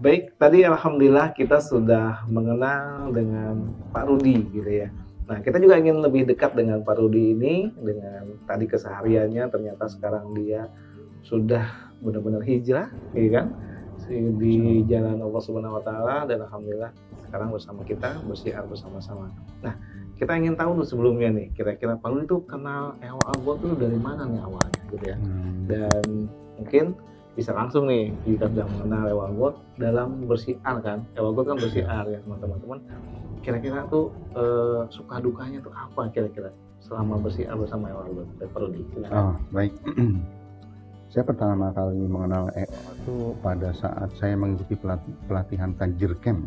Baik, tadi alhamdulillah kita sudah mengenal dengan Pak Rudi gitu ya. Nah, kita juga ingin lebih dekat dengan Pak Rudi ini, dengan tadi kesehariannya ternyata sekarang dia sudah benar-benar hijrah, ya kan? Di jalan Allah Subhanahu wa taala dan alhamdulillah sekarang bersama kita bersiar bersama-sama. Nah, kita ingin tahu dulu sebelumnya nih, kira-kira Pak Rudi itu kenal Ewa Algot tuh dari mana nih awalnya gitu ya? Dan mungkin bisa langsung nih kita sudah mengenal Ewa Algot dalam bersiar kan. Ewa Algot kan bersiar ya teman-teman. Kira-kira tuh suka dukanya tuh apa kira-kira selama bersiar bersama Ewa Algot? Pak Rudi, silakan. Oh, baik. Saya pertama kali mengenal EO itu pada saat saya mengikuti pelatihan Tajir Camp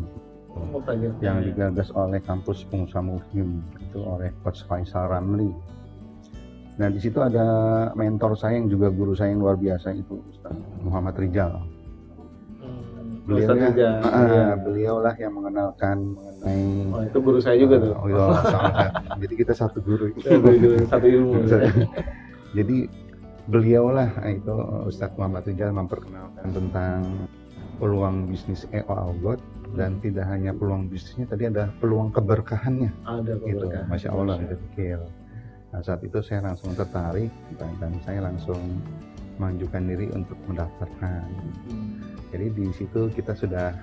yang digagas oleh kampus pengusaha Muslim, itu oleh Coach Faisal Ramli. Nah, di situ ada mentor saya yang juga guru saya yang luar biasa, itu Ustaz Muhammad Rijal. Beliaulah yang mengenalkan mengenai. Oh, itu guru saya juga tuh. Jadi kita satu guru. Satu ilmu. Jadi beliaulah itu Ustadz Muhammad Rijal memperkenalkan tentang peluang bisnis EO Algot, dan tidak hanya peluang bisnisnya, tadi ada peluang keberkahannya. Ada keberkahan. Itu, Masya Allah, itu kecil. Nah, saat itu saya langsung tertarik dan saya langsung mengajukan diri untuk mendaftarkan. Jadi di situ kita sudah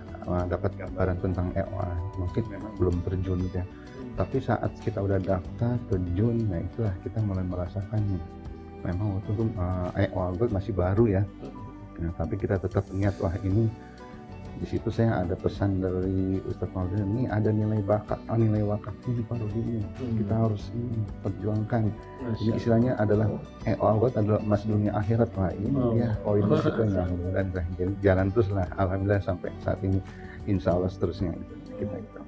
dapat gambaran tentang EOA. Mungkin memang belum terjun ya. Tapi saat kita udah daftar, terjun, nah itulah kita mulai merasakannya. Memang waktu itu EOA masih baru ya. Nah, tapi kita tetap niat, wah ini di situ saya ada pesan dari Ustadz Maulid, ini ada nilai bakat, nilai wakaf ini Pak Rudi ini. Kita harus perjuangkan. Jadi istilahnya adalah EOA adalah emas dunia akhirat, Pak. Ini ya poin kita dan jadi jalan terus lah, alhamdulillah sampai saat ini, insya Allah seterusnya kita itu.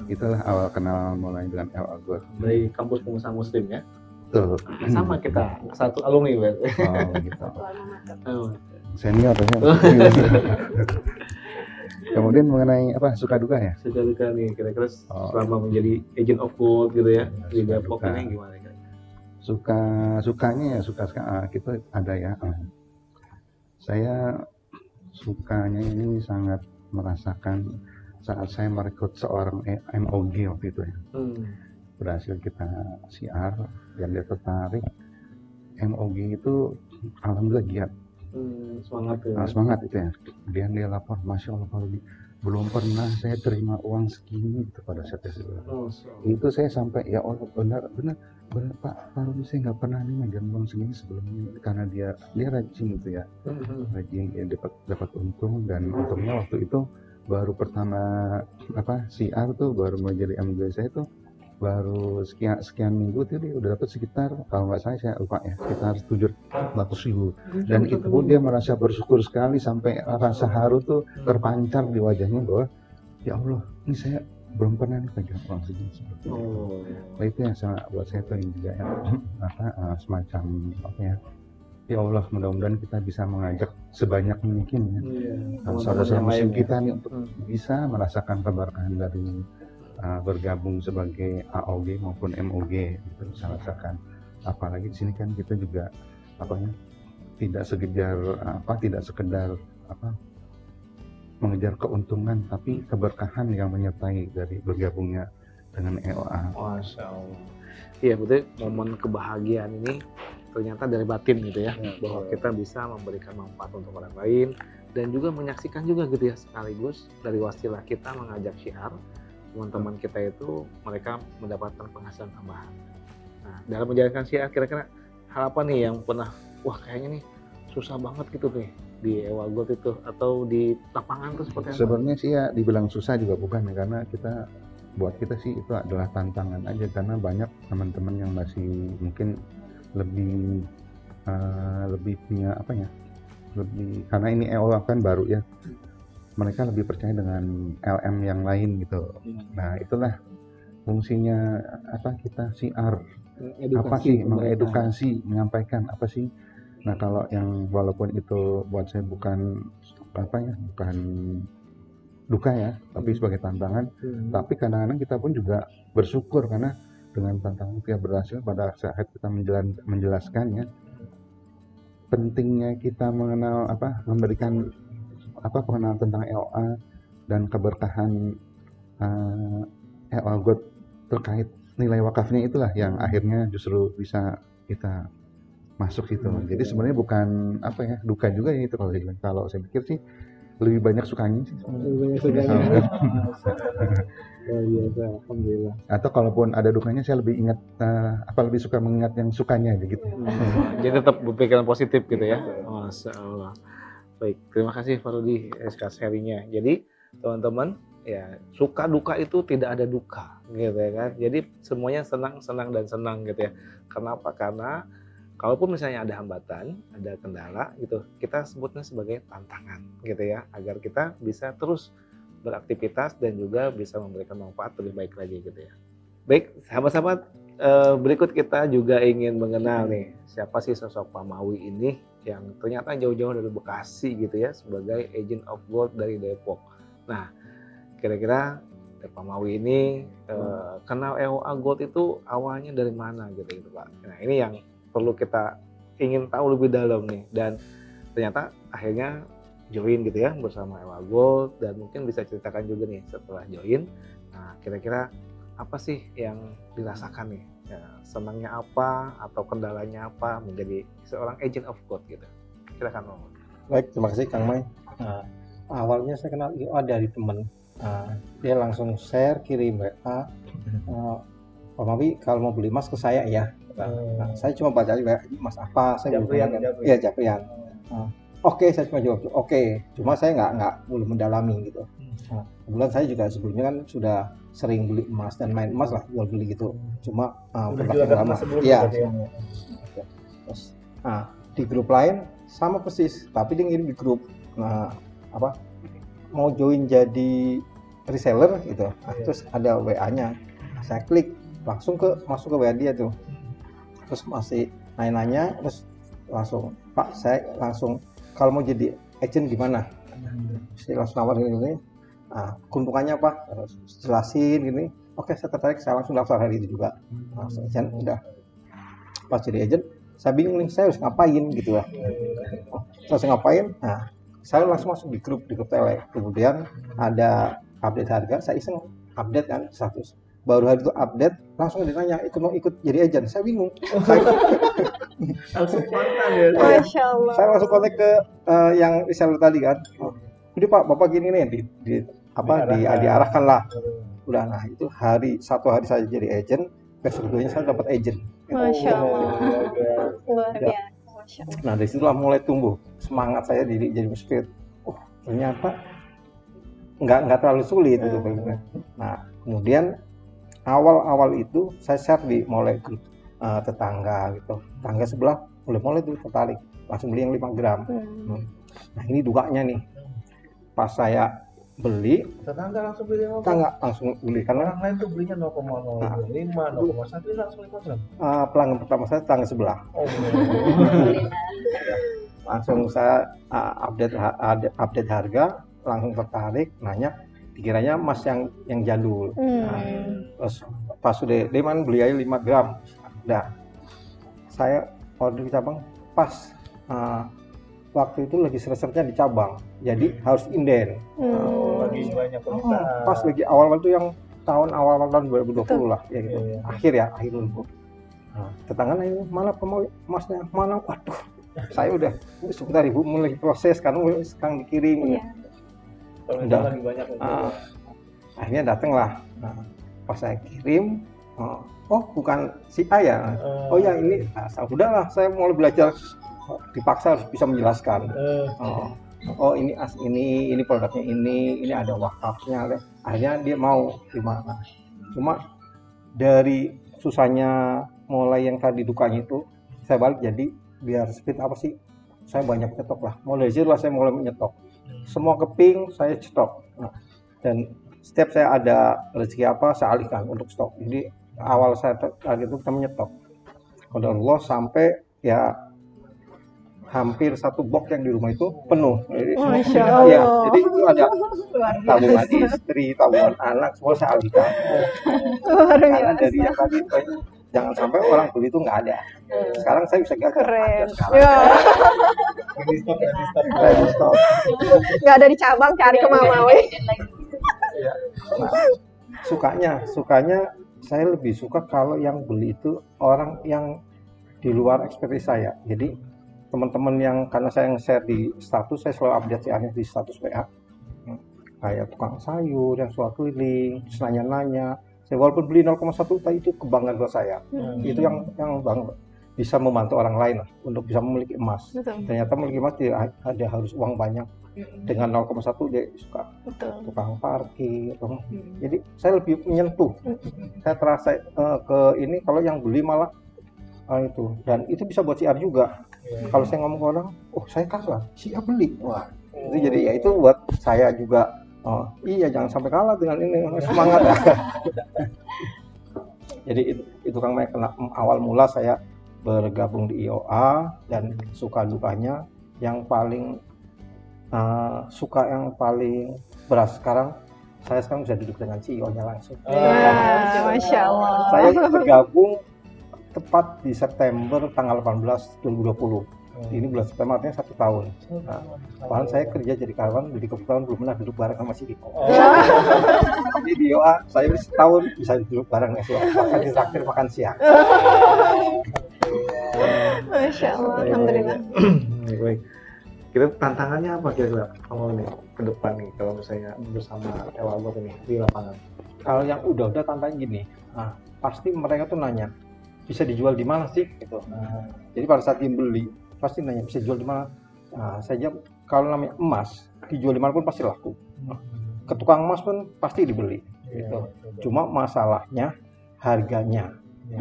Itulah awal kenal mulai dengan EOA dari kampus pengusaha Muslim ya. Tuh. Sama kita satu alumni berarti. Oh gitu. Senior ya. Kemudian mengenai apa suka duka ya? Suka duka nih kira-kira selama menjadi agent of good gitu ya di Depok ini gimana kan? Sukanya ya suka kita ada ya. Saya sukanya ini sangat merasakan saat saya merekrut seorang MOG waktu itu ya. Berhasil kita siar dan dia tertarik. MOG itu alhamdulillah giat. Semangat itu ya. Kemudian dia lapor, Masya Allah Pak Rudi, belum pernah saya terima uang segini gitu pada saat itu. Itu saya sampai ya Allah benar Pak Rudi, saya nggak pernah nih megang uang segini sebelumnya, karena dia rajin gitu ya. Rajin ya, dapat untung, dan untungnya waktu itu baru pertama siar tuh baru mau jadi MG saya tuh baru sekian minggu tuh dia udah dapat sekitar, kalau nggak saya lupa ya, sekitar 700.000. Dan itu pun dia merasa bersyukur sekali sampai rasa haru tuh terpancar di wajahnya bahwa ya Allah, ini saya belum pernah nih pegang uang segini. Nah, itu yang sangat buat saya tuh juga ya, semacam ya Allah, mudah-mudahan kita bisa mengajak sebanyak mungkin ya saudara muslim kita nih untuk bisa merasakan keberkahan dari bergabung sebagai AOG maupun MOG, kita bisa rasakan. Apalagi di sini kan kita juga tidak sekedar mengejar keuntungan, tapi keberkahan yang menyertai dari bergabungnya dengan EOA. Masya Allah. Iya, betul, momen kebahagiaan ini ternyata dari batin gitu ya, bahwa kita bisa memberikan manfaat untuk orang lain dan juga menyaksikan juga gitu ya, sekaligus dari wasilah kita mengajak syiar teman-teman kita itu mereka mendapatkan penghasilan tambahan. Nah, dalam menjalankan syiar kira-kira hal apa nih yang pernah kayaknya nih susah banget gitu nih di EOA Algot itu, atau di lapangan tuh seperti apa? Sebenarnya sih ya dibilang susah juga bukan ya, karena buat kita sih itu adalah tantangan aja, karena banyak teman-teman yang masih mungkin lebih punya lebih, karena ini EOA kan baru ya, mereka lebih percaya dengan LM yang lain gitu. Nah, itulah fungsinya kita siar. Mengedukasi, menyampaikan apa sih. Nah, kalau yang walaupun itu buat saya bukan bukan duka ya, tapi sebagai tantangan. Tapi kadang-kadang kita pun juga bersyukur karena dengan tantangan kita berhasil pada saat kita menjelaskannya. Pentingnya kita mengenal memberikan pengenalan tentang EOA dan keberkahan EOA God terkait nilai wakafnya itulah yang akhirnya justru bisa kita masuk itu. Jadi sebenarnya bukan duka juga ini kalau saya bilang. Kalau saya pikir sih lebih banyak sukanya sih. Lebih banyak sukanya. Luar biasa, alhamdulillah. Atau kalaupun ada dukanya saya lebih ingat lebih suka mengingat yang sukanya aja gitu. Jadi tetap berpikiran positif gitu ya. Masya Allah. Baik, terima kasih Pak Rudi sharingnya. Jadi teman-teman ya, suka duka itu tidak ada duka gitu ya kan. Jadi semuanya senang dan senang gitu ya. Kenapa? Karena kalaupun misalnya ada hambatan, ada kendala gitu, kita sebutnya sebagai tantangan gitu ya, agar kita bisa terus beraktivitas dan juga bisa memberikan manfaat lebih baik lagi gitu ya. Baik, sahabat-sahabat, berikut kita juga ingin mengenal nih, siapa sih sosok Pak Mawi ini yang ternyata jauh-jauh dari Bekasi gitu ya, sebagai Agent of God dari Depok. Nah, kira-kira Pak Mawi ini kenal EOA God itu awalnya dari mana gitu Pak? Nah, ini yang perlu kita ingin tahu lebih dalam nih, dan ternyata akhirnya join gitu ya bersama EOA God, dan mungkin bisa ceritakan juga nih setelah join, nah kira-kira apa sih yang dirasakan nih, ya, senangnya apa atau kendalanya apa menjadi seorang agent of God gitu. Silakan Om. Baik, terima kasih Kang Mai. Nah, awalnya saya kenal EOA dari teman. Dia langsung share, kirim WA, Pak Mawi kalau mau beli emas ke saya ya. Nah, saya cuma baca WA, emas apa? Saya Japrian. Iya, Japrian. Oke, saya cuma jawab oke. Cuma saya nggak belum mendalami gitu. Nah, kebetulan saya juga sebelumnya kan sudah sering beli emas dan main emas lah, jual beli gitu. Cuma udah lama. Iya. Terus, di grup lain sama persis, tapi dia ngirim di grup. Nah, mau join jadi reseller gitu. Nah, terus ada WA-nya. Saya klik langsung masuk ke WA dia tuh. Terus masih nanya-nanya, terus langsung Pak, saya langsung kalau mau jadi agent gimana? Saya langsung nawarin gini. Keuntungannya apa? Jelasin gini. Oke, saya tertarik, saya langsung daftar hari itu juga. Langsung agent udah. Pas jadi agent, saya bingung nih, saya harus ngapain gitu ya. Terus ngapain? Nah, saya langsung masuk di grup tele. Kemudian ada update harga, saya iseng update kan status. Baru hari itu update, langsung ditanya mau ikut jadi agent. Saya bingung. Langsung kontak ya. Masya Allah. Saya langsung kontak ke yang reseller tadi kan. Jadi Pak, Bapak gini nih diarahkan lah. Udah, nah itu satu hari saya jadi agent, besok keduanya saya dapat agent. Masya Allah. Luar biasa. Masya Allah. Nah dari situlah mulai tumbuh semangat saya jadi spirit. Ternyata nggak terlalu sulit itu. Nah kemudian awal itu saya share di mulai grup tetangga gitu. Tetangga sebelah mulai tuh tertarik, langsung beli yang 5 gram. Nah ini dukanya nih. Pas saya beli, Tetangga langsung beli karena orang lain tuh belinya 0,05, 0,1 langsung 5 gram. pelanggan pertama saya tetangga sebelah. Langsung saya update harga, langsung tertarik, nanya dikiranya emas yang jadul. Nah, terus pas sudah Deman beli aja 5 gram. Udah, saya order di cabang pas waktu itu lagi researchnya di cabang, jadi harus inden. Lagi banyak permintaan. Pas lagi awal-awal itu yang awal tahun 2020 lah ya gitu. Akhir 2020. Nah, tetangga nanya, mana pemau emasnya? Mana? Waduh, saya udah sebentar ibu mulai proses kan, sekarang dikirim. Udah lagi banyak. Akhirnya datanglah. Nah, pas saya kirim, bukan si A ya. Oh ya ini, udahlah saya mulai belajar. Dipaksa harus bisa menjelaskan. Ini produknya ini ada wakafnya. Akhirnya dia mau terima. Cuma dari susahnya mulai yang tadi dukanya itu, saya balik jadi biar speed apa sih? Saya banyak nyetok lah. Mulai dari situ lah saya mulai menyetok. Semua keping saya stok. Nah, dan setiap saya ada rezeki apa saya alihkan untuk stok. Jadi awal saya tadi itu kita menyetok. Kalau Allah sampai ya hampir 1 box yang di rumah itu penuh. Masya Allah. Ya, jadi itu ada tabungan istri, tabungan anak, semua saya alihkan. Karena dari yang tadi jangan sampai orang beli itu nggak ada. Sekarang saya bisa gagal. Keren. Sekarang. Ya. Ini Ready stock. Nggak ada di cabang, cari ke Mama we. Sukanya saya lebih suka kalau yang beli itu orang yang di luar ekspektasi saya. Jadi teman-teman yang, karena saya nge-share di status, saya selalu update CR-nya di status WA. Kayak tukang sayur yang suka keliling, terus nanya-nanya. Saya walaupun beli 0,1 tapi itu kebanggaan buat saya. Itu yang bangga, bisa membantu orang lain lah untuk bisa memiliki emas. Betul. Ternyata memiliki emas tidak ada harus uang banyak. Dengan 0,1 dia suka tukang parkir. Jadi saya lebih menyentuh. Saya terasa ke ini kalau yang beli malah itu, dan itu bisa buat CR juga. Kalau saya ngomong ke orang, oh saya kalah, CR beli. Wah, itu jadi ya itu buat saya juga. Oh iya, jangan sampai kalah dengan ini, semangat ya. Jadi itu Kang Mike, awal mula saya bergabung di IOA dan suka dukanya yang paling suka yang paling beras sekarang, saya sekarang bisa duduk dengan CEO-nya langsung. Masya Allah. Saya bergabung tepat di September tanggal 18 2020. Ini bulan September, artinya 1 tahun. Nah, bahkan saya kerja jadi karyawan, jadi kebetulan belum pernah duduk bareng sama si Diko. Jadi di IOA saya setahun bisa duduk bareng ya, bahkan ditraktir makan siang. Masya Allah, alhamdulillah. Baik. Kita tantangannya apa kira-kira kalau nih ke depan nih kalau misalnya bersama Ewalgot ini di lapangan? Kalau yang udah tantangan gini, pasti mereka tuh nanya, bisa dijual di mana sih? Gitu. Jadi pada saat dia beli, pasti nanya bisa dijual di mana. Saya jawab, kalau namanya emas, dijual di mana pun pasti laku. Ke tukang emas pun pasti dibeli. Gitu. Cuma masalahnya harganya.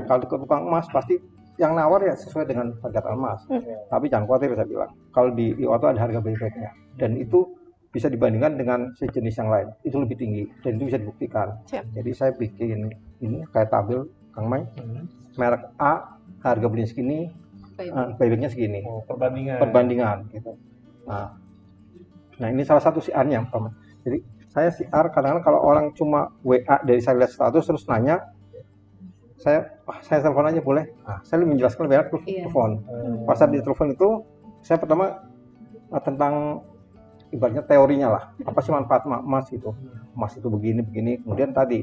Kalau ke tukang emas pasti yang nawar ya sesuai dengan harga emas. Tapi jangan khawatir, saya bilang. Kalau di IOA itu ada harga buyback-nya. Dan itu bisa dibandingkan dengan sejenis yang lain. Itu lebih tinggi dan itu bisa dibuktikan. Jadi saya bikin ini kayak tabel Kang Mai. Merek A harga belinya segini, buyback-nya segini. Perbandingan gitu. Nah, ini salah satu CR-nya, Pak. Jadi saya CR kadang-kadang kalau orang cuma WA dari saya lihat status terus nanya, saya telepon aja boleh. Saya lebih menjelaskan lebih enak telepon. Pas saat di telepon itu saya pertama tentang ibaratnya teorinya lah, apa sih manfaat emas gitu. Emas itu begini. Kemudian tadi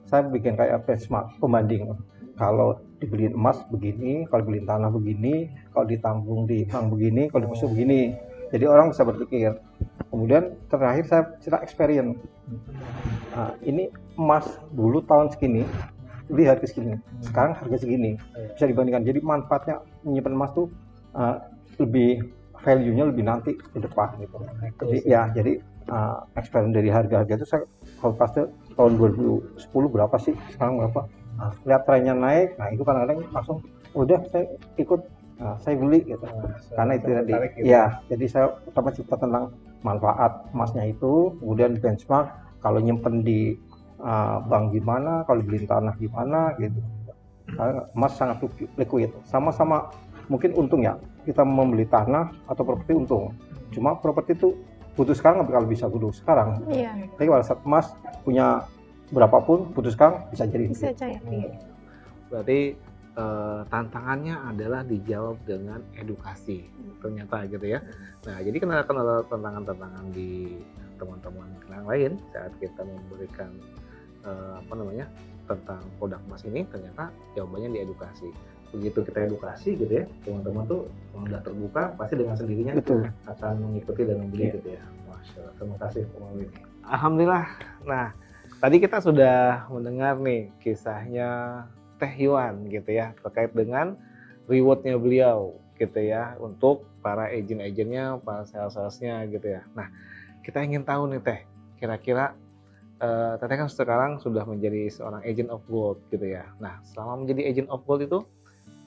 saya bikin kayak benchmark pembanding. Kalau dibeliin emas begini, kalau dibeliin tanah begini, kalau ditambung di bank begini, kalau dipusuk begini. Jadi orang bisa berpikir. Kemudian terakhir saya cerita experience. Ini emas dulu tahun segini, beli harga segini, sekarang harga segini, bisa dibandingkan. Jadi manfaatnya menyimpan emas tuh lebih value-nya lebih nanti di depan gitu. Jadi experience dari harga-harga itu saya kalau pasti tahun 2010 berapa sih, sekarang berapa? Lihat trennya naik, itu kadang-kadang langsung udah saya ikut, saya beli gitu. Karena itu tadi, jadi saya pertama cerita tentang manfaat emasnya itu, kemudian benchmark kalau nyimpen di bank gimana, kalau beli tanah gimana gitu. Karena emas sangat liquid, sama-sama mungkin untung ya, kita membeli tanah atau properti untung. Cuma properti itu butuh sekarang nggak kalau bisa butuh sekarang. Tapi kalau saat emas punya berapapun butuh sekarang bisa jadi. Bisa cair. Berarti tantangannya adalah dijawab dengan edukasi ternyata gitu ya. Nah jadi kenal tantangan-tantangan di teman-teman yang lain saat kita memberikan tentang produk emas ini, ternyata jawabannya di edukasi. Begitu kita edukasi gitu ya, teman-teman tuh udah terbuka, pasti dengan sendirinya akan mengikuti dan membeli gitu ya. Masya Allah, terima kasih Pak Mawi. Alhamdulillah. Nah, tadi kita sudah mendengar nih kisahnya Teh Yuan gitu ya, terkait dengan rewardnya beliau gitu ya, untuk para agent-agentnya, para sales-salesnya gitu ya. Nah, kita ingin tahu nih Teh, kira-kira Teteh kan sekarang sudah menjadi seorang agent of gold gitu ya. Nah, selama menjadi agent of gold itu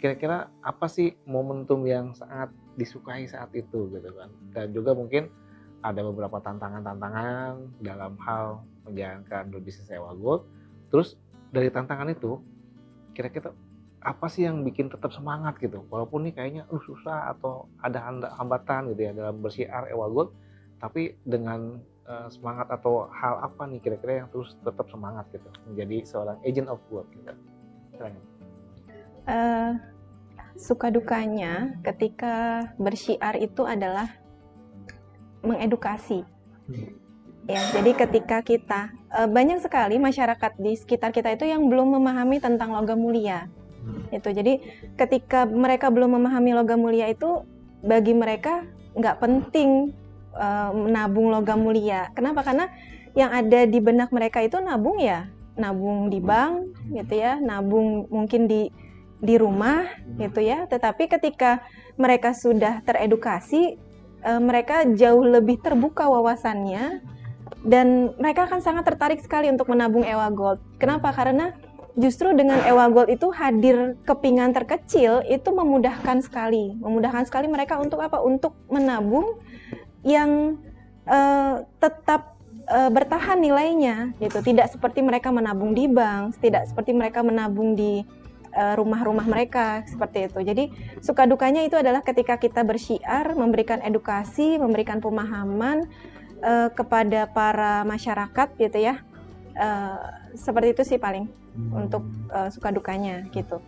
kira-kira apa sih momentum yang sangat disukai saat itu gitu kan? Dan juga mungkin ada beberapa tantangan-tantangan dalam hal menjalankan berbisnis sewa gold. Terus dari tantangan itu kira-kira apa sih yang bikin tetap semangat gitu? Walaupun nih kayaknya susah atau ada hambatan gitu ya dalam bersiar ewa gold, tapi dengan semangat atau hal apa nih kira-kira yang terus tetap semangat gitu menjadi seorang agent of gold gitu. suka dukanya ketika bersyiar itu adalah mengedukasi. Ya, jadi ketika kita banyak sekali masyarakat di sekitar kita itu yang belum memahami tentang logam mulia. Itu. Jadi ketika mereka belum memahami logam mulia itu, bagi mereka nggak penting menabung logam mulia. Kenapa? Karena yang ada di benak mereka itu nabung ya, nabung di bank gitu ya, nabung mungkin di rumah gitu ya. Tetapi ketika mereka sudah teredukasi, mereka jauh lebih terbuka wawasannya dan mereka akan sangat tertarik sekali untuk menabung Ewa Gold. Kenapa? Karena justru dengan Ewa Gold itu hadir kepingan terkecil itu memudahkan sekali mereka untuk apa? Untuk menabung yang tetap bertahan nilainya gitu. Tidak seperti mereka menabung di bank, tidak seperti mereka menabung di rumah-rumah mereka seperti itu. Jadi suka dukanya itu adalah ketika kita bersyiar, memberikan edukasi, memberikan pemahaman kepada para masyarakat gitu ya. Seperti itu sih paling untuk suka dukanya gitu.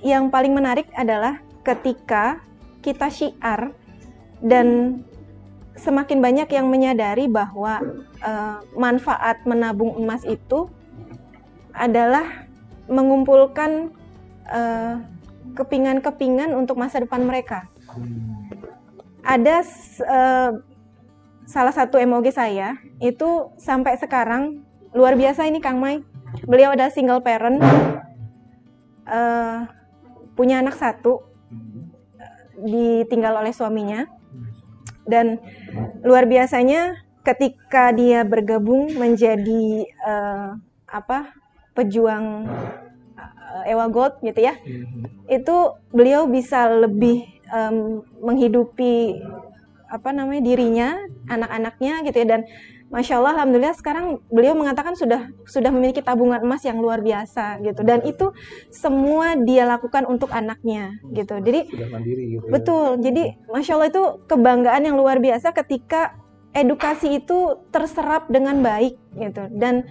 Yang paling menarik adalah ketika kita syiar dan semakin banyak yang menyadari bahwa manfaat menabung emas itu adalah mengumpulkan kepingan-kepingan untuk masa depan mereka. Ada salah satu MOG saya itu sampai sekarang luar biasa ini Kang Mai. Beliau adalah single parent, punya anak 1, ditinggal oleh suaminya. Dan luar biasanya ketika dia bergabung menjadi pejuang Ewa Gold gitu ya, itu beliau bisa lebih menghidupi dirinya, anak-anaknya gitu ya. Dan Masya Allah, Alhamdulillah sekarang beliau mengatakan sudah memiliki tabungan emas yang luar biasa gitu. Dan itu semua dia lakukan untuk anaknya gitu. Jadi Sudah mandiri gitu. betul. Jadi Masya Allah itu kebanggaan yang luar biasa ketika edukasi itu terserap dengan baik gitu. Dan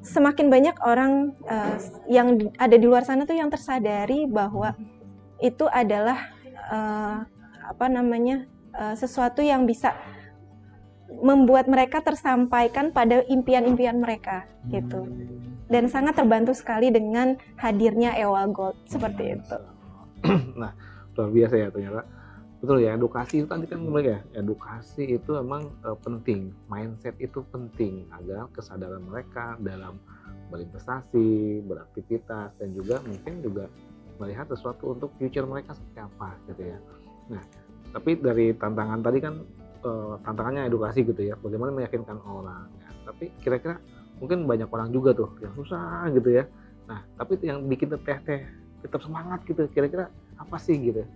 semakin banyak orang yang ada di luar sana tuh yang tersadari bahwa itu adalah sesuatu yang bisa membuat mereka tersampaikan pada impian-impian mereka gitu. Dan sangat terbantu sekali dengan hadirnya Ewa Gold seperti itu. Nah, luar biasa ya ternyata. Betul ya, edukasi itu tadi kan ya, edukasi itu memang penting, mindset itu penting agar kesadaran mereka dalam berinvestasi, beraktivitas, dan juga mungkin juga melihat sesuatu untuk future mereka seperti apa gitu ya. Nah, tapi dari tantangan tadi kan tantangannya edukasi gitu ya, bagaimana meyakinkan orang ya. Tapi kira-kira mungkin banyak orang juga tuh yang susah gitu ya. Nah, tapi yang bikin teh tetap semangat gitu, kira-kira apa sih gitu?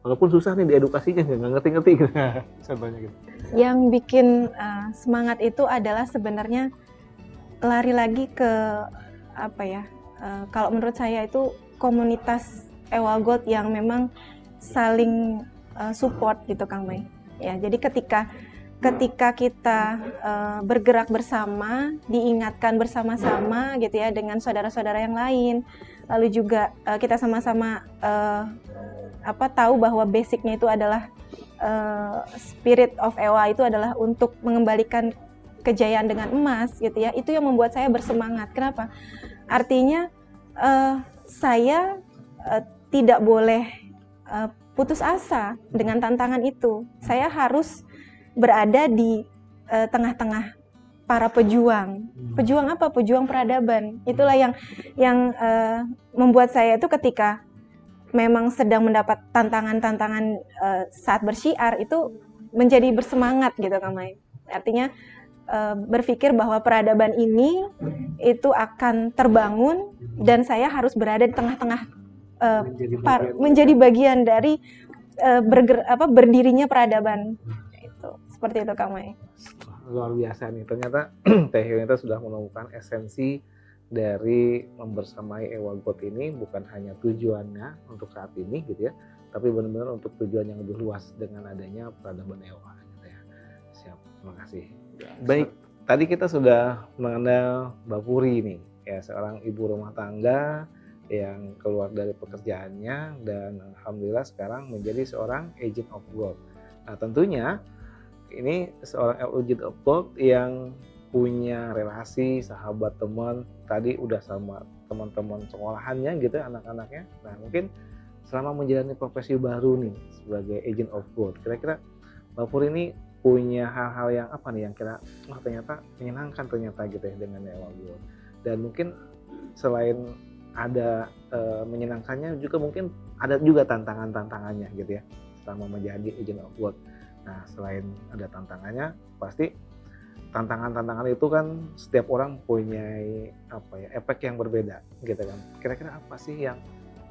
Walaupun susah nih di edukasinya, nggak ngerti-ngerti gitu. Contohnya gitu. Yang bikin semangat itu adalah sebenarnya lari lagi ke kalau menurut saya itu komunitas Ewa Gold yang memang saling support gitu Kang Mai. Ya, jadi ketika kita bergerak bersama, diingatkan bersama-sama gitu ya dengan saudara-saudara yang lain, lalu juga kita sama-sama tahu bahwa basicnya itu adalah spirit of Ewa itu adalah untuk mengembalikan kejayaan dengan emas gitu ya. Itu yang membuat saya bersemangat. Kenapa? Artinya saya tidak boleh putus asa dengan tantangan itu. Saya harus berada di tengah-tengah para pejuang. Pejuang apa? Pejuang peradaban. Itulah yang membuat saya itu ketika memang sedang mendapat tantangan-tantangan saat bersyiar itu menjadi bersemangat gitu Kang Mai. Artinya berpikir bahwa peradaban ini itu akan terbangun dan saya harus berada di tengah-tengah menjadi bagian dari berdirinya peradaban. Itu seperti itu Kang Mai. Luar biasa nih, ternyata Teh Yunita sudah menemukan esensi dari membersamai Ewa Gold ini, bukan hanya tujuannya untuk saat ini gitu ya, tapi benar-benar untuk tujuan yang lebih luas dengan adanya peradaban Ewa gitu ya. Siap, terima kasih. Baik, tadi kita sudah mengenal Mbak Puri nih, ya seorang ibu rumah tangga yang keluar dari pekerjaannya dan alhamdulillah sekarang menjadi seorang agent of gold. Nah, tentunya ini seorang agent of gold yang punya relasi, sahabat, teman, tadi udah sama teman-teman sekolahannya gitu, anak-anaknya. Nah, mungkin selama menjalani profesi baru nih sebagai agent of gold, kira-kira Mbak Pur ini punya hal-hal yang apa nih yang kira ternyata menyenangkan ternyata gitu ya dengan Ewa Gold. Dan mungkin selain ada menyenangkannya juga mungkin ada juga tantangannya gitu ya selama menjadi agent of gold. Nah, selain ada tantangannya, pasti tantangan itu kan setiap orang punya efek yang berbeda gitu kan. Kira-kira apa sih yang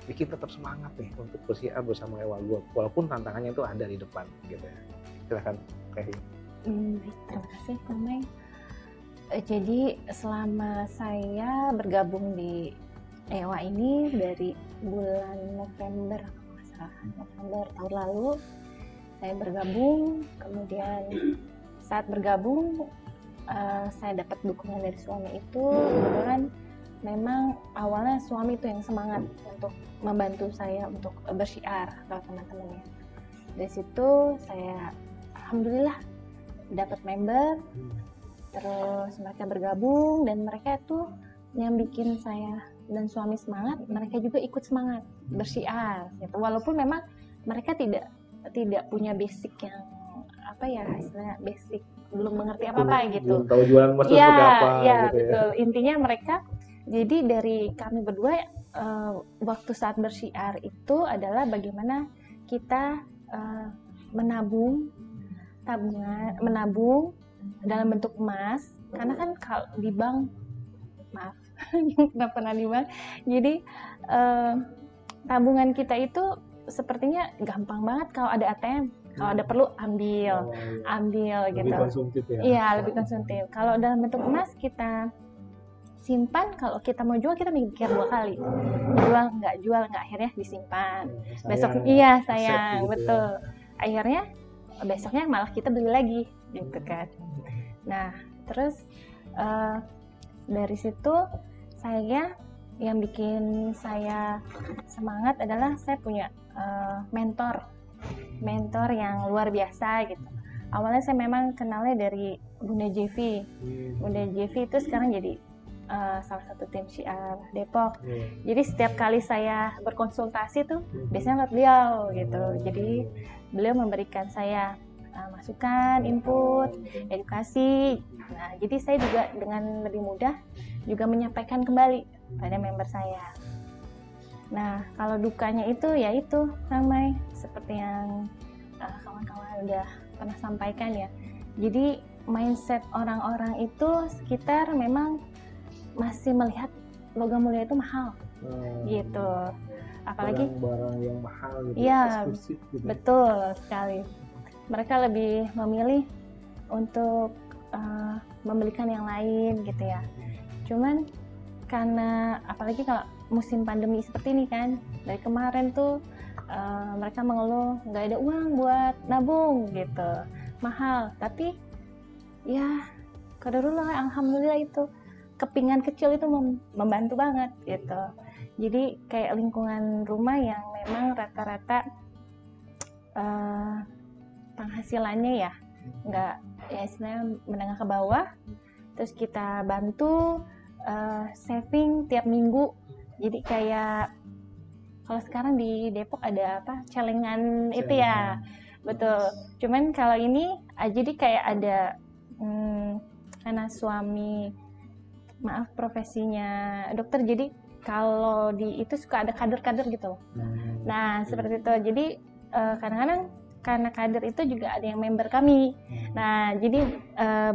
bikin tetap semangat nih untuk bersiar bersama Ewa Gold walaupun tantangannya itu ada di depan gitu ya. Silakan Kay. Baik, terima kasih Mamai. Jadi selama saya bergabung di Ewa ini dari bulan November, kalau nggak salah, November tahun lalu saya bergabung. Kemudian saat bergabung saya dapat dukungan dari suami itu. Kebetulan memang awalnya suami itu yang semangat untuk membantu saya untuk bersyiar kalau teman-temannya. Dari situ saya alhamdulillah dapat member, terus mereka bergabung dan mereka tuh yang bikin saya dan suami semangat, mereka juga ikut semangat bersyiar gitu. Walaupun memang mereka tidak punya basic yang istilahnya basic, belum mengerti apa-apa gitu. Belum tahu jualan emas itu seperti apa Ya, gitu ya. betul. Intinya mereka, jadi dari kami berdua waktu saat bersyiar itu adalah bagaimana kita menabung dalam bentuk emas, karena kan kalau di bank, maaf nggak pernah di bank, jadi tabungan kita itu sepertinya gampang banget kalau ada ATM, kalau ada perlu ambil gitu. Lebih konsumtif ya. Iya, lebih konsumtif. Kalau dalam bentuk emas kita simpan, kalau kita mau jual kita mikir 2 kali, jual nggak, akhirnya disimpan. Besok sayang, betul. Akhirnya besoknya malah kita beli lagi gitu kan. Nah, terus dari situ yang bikin saya semangat adalah saya punya mentor yang luar biasa gitu. Awalnya saya memang kenalnya dari Bunda Jevi. Bunda Jevi itu sekarang jadi salah satu tim syiar Depok. Jadi setiap kali saya berkonsultasi tuh biasanya lewat beliau gitu. Jadi beliau memberikan saya masukan, input, edukasi. Nah, jadi saya juga dengan lebih mudah juga menyampaikan kembali pada member saya. Nah, kalau dukanya itu ramai seperti yang kawan-kawan udah pernah sampaikan ya. Jadi mindset orang-orang itu sekitar memang masih melihat logam mulia itu mahal gitu. Apalagi barang yang mahal gitu, iya, eksklusif gitu. Betul sekali. Mereka lebih memilih untuk membelikan yang lain gitu ya. Cuman karena apalagi kalau musim pandemi seperti ini kan, dari kemarin tuh mereka mengeluh nggak ada uang buat nabung gitu, mahal. Tapi ya qadarullah, alhamdulillah itu kepingan kecil itu membantu banget gitu. Jadi kayak lingkungan rumah yang memang rata-rata penghasilannya ya nggak, ya istilahnya menengah ke bawah, terus kita bantu saving tiap minggu. Jadi kayak kalau sekarang di Depok ada celengan itu ya, betul. Cuman kalau ini jadi kayak ada karena suami profesinya dokter, jadi kalau di itu suka ada kader-kader gitu loh. Nah seperti itu. Jadi kadang-kadang karena kader itu juga ada yang member kami. Nah jadi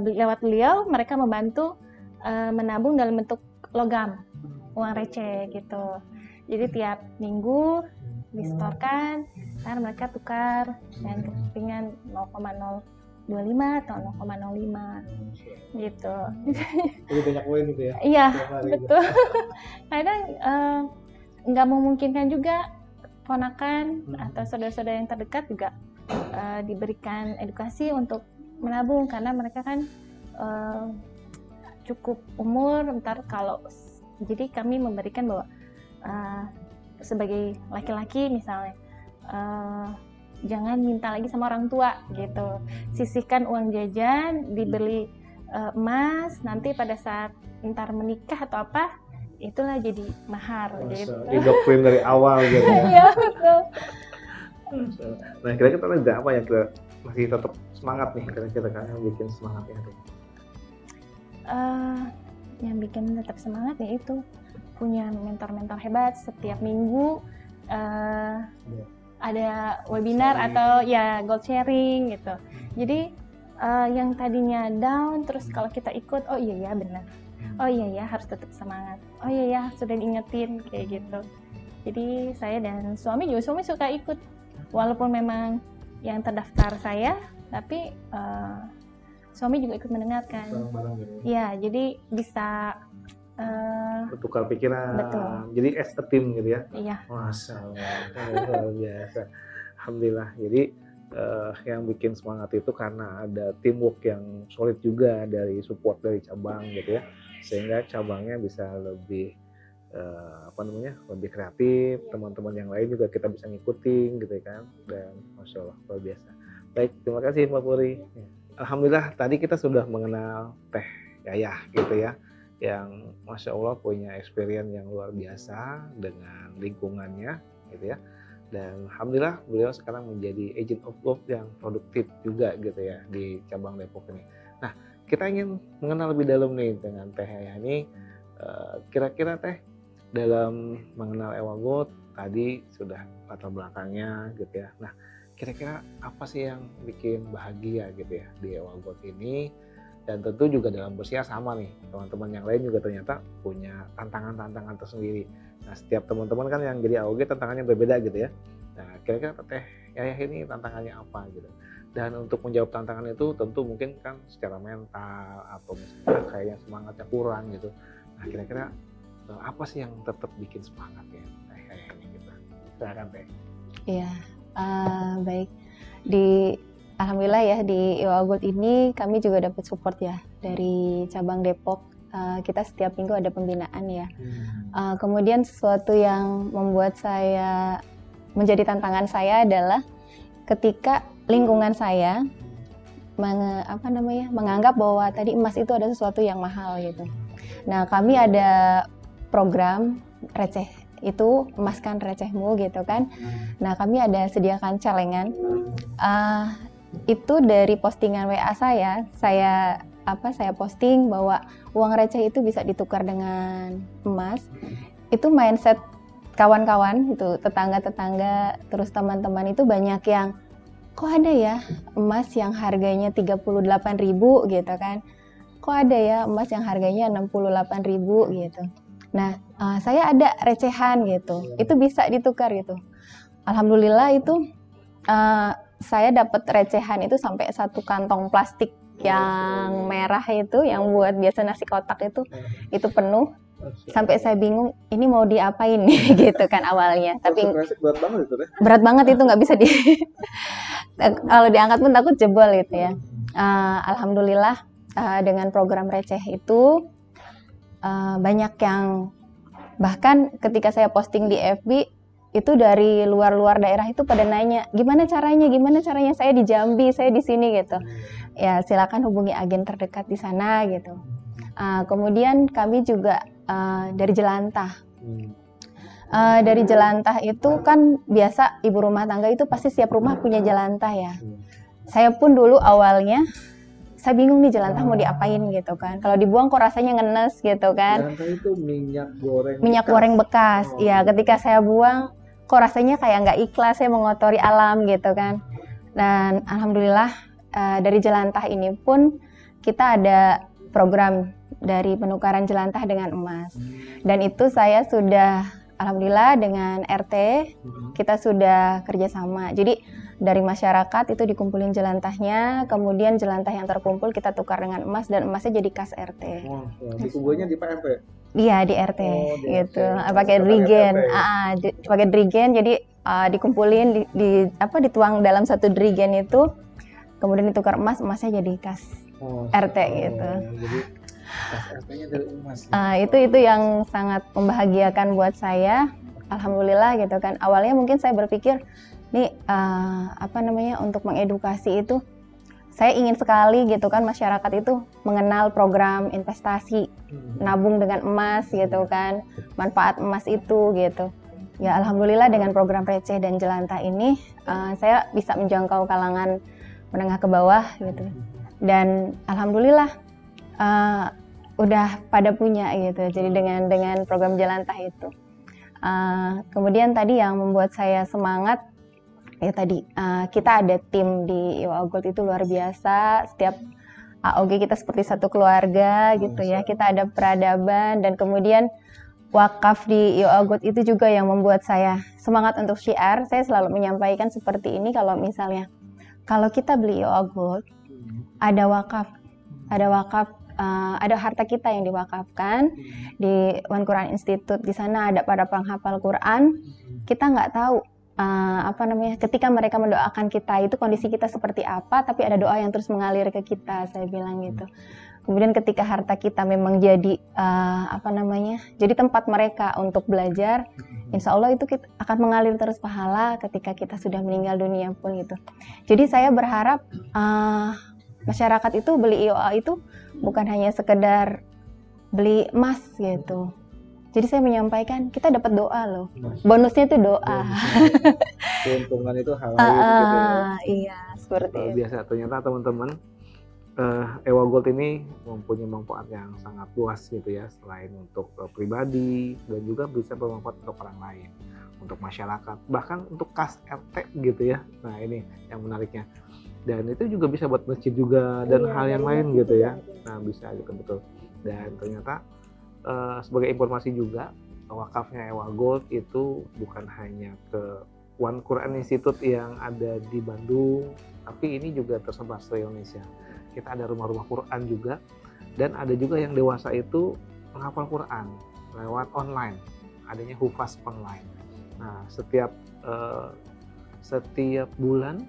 lewat beliau mereka membantu menabung dalam bentuk logam, uang receh gitu. Jadi tiap minggu disetorkan, ntar mereka tukar dan kepingan 0,025 atau 0,05 gitu. Jadi banyak poin itu ya. Iya, betul. Kadang nggak memungkinkan juga ponakan atau saudara-saudara yang terdekat juga diberikan edukasi untuk menabung, karena mereka kan cukup umur. Ntar kalau jadi kami memberikan bahwa sebagai laki-laki misalnya jangan minta lagi sama orang tua gitu, sisihkan uang jajan, dibeli emas, nanti pada saat ntar menikah atau apa itulah jadi mahar gitu. Didoktrin dari awal gitu ya. Iya betul. Nah kira-kira ada apa yang kita masih tetap semangat nih, kira-kira kan yang bikin semangatnya tuh? Yang bikin tetap semangat ya itu punya mentor-mentor hebat. Setiap minggu ada webinar atau ya gold sharing gitu. Jadi yang tadinya down terus kalau kita ikut, oh iya ya benar, oh iya ya harus tetap semangat, oh iya ya sudah diingetin kayak gitu. Jadi saya dan suami suka ikut walaupun memang yang terdaftar saya, tapi suami juga ikut mendengarkan. Bareng-bareng gitu. Ya jadi bisa Bertukar pikiran. Betul. Jadi as a team gitu ya. iya. Masya Allah, luar biasa. Alhamdulillah. Jadi yang bikin semangat itu karena ada teamwork yang solid juga dari support dari cabang gitu ya, sehingga cabangnya bisa lebih lebih kreatif, teman-teman yang lain juga kita bisa ngikutin gitu kan, dan Masya Allah luar biasa. Baik, terima kasih Mbak Puri. Alhamdulillah tadi kita sudah mengenal Teh Yayah gitu ya, yang Masya Allah punya experience yang luar biasa dengan lingkungannya gitu ya. Dan Alhamdulillah beliau sekarang menjadi agent of love yang produktif juga gitu ya di cabang Depok ini. Nah kita ingin mengenal lebih dalam nih dengan Teh Yayah ini, kira-kira Teh dalam mengenal Ewa Gold tadi sudah latar belakangnya gitu ya. Nah kira-kira apa sih yang bikin bahagia gitu ya di Ewa Gold ini? Dan tentu juga dalam berusia sama nih, teman-teman yang lain juga ternyata punya tantangan-tantangan tersendiri. Nah setiap teman-teman kan yang jadi AOG tantangannya berbeda gitu ya. Nah kira-kira Teh Yayah ini tantangannya apa gitu. Dan untuk menjawab tantangan itu tentu mungkin kan secara mental atau misalnya kayaknya semangatnya kurang gitu. Nah kira-kira apa sih yang tetap bikin semangat ya Teh Yayah ini gitu. Silakan Teh. Iya, baik. Alhamdulillah ya di Ewa Gold ini kami juga dapat support ya dari cabang Depok. Kita setiap minggu ada pembinaan ya. Kemudian sesuatu yang membuat saya menjadi tantangan saya adalah ketika lingkungan saya menganggap bahwa tadi emas itu ada sesuatu yang mahal gitu. Nah kami ada program receh itu emaskan recehmu gitu kan. Nah kami ada sediakan celengan. Itu dari postingan WA saya posting bahwa uang receh itu bisa ditukar dengan emas. Itu mindset kawan-kawan itu, tetangga-tetangga, terus teman-teman itu banyak yang kok ada ya emas yang harganya 38.000 gitu kan. Kok ada ya emas yang harganya 68.000 gitu. Nah, saya ada recehan gitu. Itu bisa ditukar gitu. Alhamdulillah itu saya dapat recehan itu sampai 1 kantong plastik yang merah itu, yang buat biasa nasi kotak itu penuh. Sampai saya bingung ini mau diapain nih gitu kan awalnya. Tapi berat banget itu deh. Berat banget itu, nggak bisa kalau diangkat pun takut jebol gitu ya. Alhamdulillah dengan program receh itu banyak yang bahkan ketika saya posting di FB itu dari luar daerah itu pada nanya gimana caranya saya di Jambi, saya di sini gitu. Ya silakan hubungi agen terdekat di sana gitu. Kemudian kami juga dari Jelantah. Dari Jelantah itu kan biasa ibu rumah tangga itu pasti setiap rumah punya jelantah ya. Saya pun dulu awalnya saya bingung nih jelantah mau diapain gitu kan. Kalau dibuang kok rasanya ngenes gitu kan. Jelantah itu minyak goreng bekas. Ya ketika saya buang kok rasanya kayak nggak ikhlas, saya mengotori alam gitu kan. Dan alhamdulillah dari jelantah ini pun kita ada program dari penukaran jelantah dengan emas. Dan itu saya sudah alhamdulillah dengan RT kita sudah kerjasama. Jadi dari masyarakat itu dikumpulin jelantahnya, kemudian jelantah yang terkumpul kita tukar dengan emas dan emasnya jadi kas RT. Dikumpulnya di PMP? Iya di RT gitu. Pakai drigen, pakai drigen. Jadi dikumpulin dituang dalam satu drigen itu, kemudian ditukar emasnya jadi kas RT gitu. Jadi SRT-nya dari Umas. Itu yang sangat membahagiakan buat saya. Alhamdulillah gitu kan. Awalnya mungkin saya berpikir nih untuk mengedukasi itu saya ingin sekali gitu kan masyarakat itu mengenal program investasi nabung dengan emas gitu kan, manfaat emas itu gitu. Ya alhamdulillah dengan program receh dan jelantah ini saya bisa menjangkau kalangan menengah ke bawah gitu. Dan alhamdulillah udah pada punya gitu. Jadi dengan program jelantah itu. Kemudian tadi yang membuat saya semangat ya tadi kita ada tim di IWA Gold itu luar biasa. Setiap AOG kita seperti satu keluarga gitu ya. Kita ada peradaban dan kemudian wakaf di IWA Gold itu juga yang membuat saya semangat untuk syiar. Saya selalu menyampaikan seperti ini kalau misalnya kalau kita beli IWA Gold ada wakaf, ada harta kita yang diwakafkan di One Quran Institute. Di sana ada para penghafal Quran. Kita nggak tahu ketika mereka mendoakan kita itu kondisi kita seperti apa, tapi ada doa yang terus mengalir ke kita, saya bilang gitu. Kemudian ketika harta kita memang jadi jadi tempat mereka untuk belajar, insya Allah itu akan mengalir terus pahala ketika kita sudah meninggal dunia pun gitu. Jadi saya berharap masyarakat itu beli IOA itu bukan hanya sekedar beli emas gitu. Jadi saya menyampaikan kita dapat doa loh. Bonusnya itu doa. Keuntungan itu halal gitu ya. Iya, seperti itu. Biasa ternyata teman-teman IWA Gold ini mempunyai manfaat yang sangat luas gitu ya, selain untuk pribadi dan juga bisa bermanfaat untuk orang lain, untuk masyarakat, bahkan untuk kas RT gitu ya. Nah ini yang menariknya. Dan itu juga bisa buat masjid juga dan hal yang lain gitu ya. Nah bisa juga betul. Dan ternyata sebagai informasi juga wakafnya IWA Gold itu bukan hanya ke One Quran Institute yang ada di Bandung, tapi ini juga tersebar di Indonesia. Kita ada rumah-rumah Quran juga, dan ada juga yang dewasa itu menghafal Quran lewat online, adanya Hufaz online. Nah setiap bulan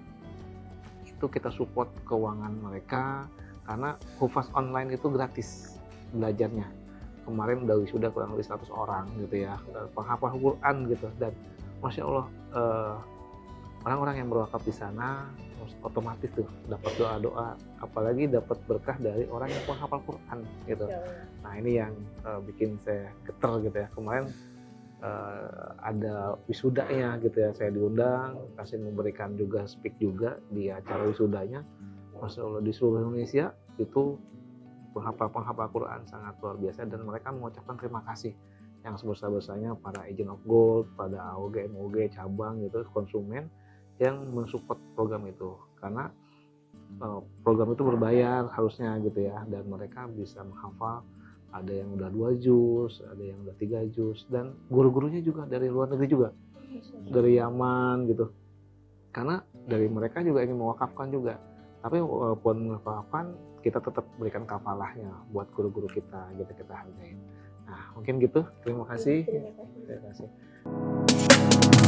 itu kita support keuangan mereka karena Hufaz online itu gratis belajarnya. Kemarin udah wisuda kurang lebih 100 orang gitu ya, penghafal Quran gitu, dan Masya Allah orang-orang yang berwakaf di sana otomatis tuh dapat doa-doa, apalagi dapat berkah dari orang yang penghafal Quran gitu. Nah ini yang bikin saya geter gitu ya. Kemarin ada wisudanya gitu ya, saya diundang, kasih memberikan juga speak juga di acara wisudanya. Masya Allah di seluruh Indonesia itu penghafal Quran sangat luar biasa, dan mereka mengucapkan terima kasih yang sebesar-besarnya para agent of gold, pada AOG, MOG, cabang gitu, konsumen yang mensupport program itu, karena program itu berbayar harusnya gitu ya, dan mereka bisa menghafal, ada yang udah 2 juz, ada yang udah 3 juz, dan guru-gurunya juga dari luar negeri juga, dari Yaman gitu, karena dari mereka juga ingin mewakafkan juga. Tapi walaupun mewakafkan, kita tetap berikan kafalahnya buat guru-guru kita gitu, kita hargain. Nah mungkin gitu, terima kasih. Terima kasih.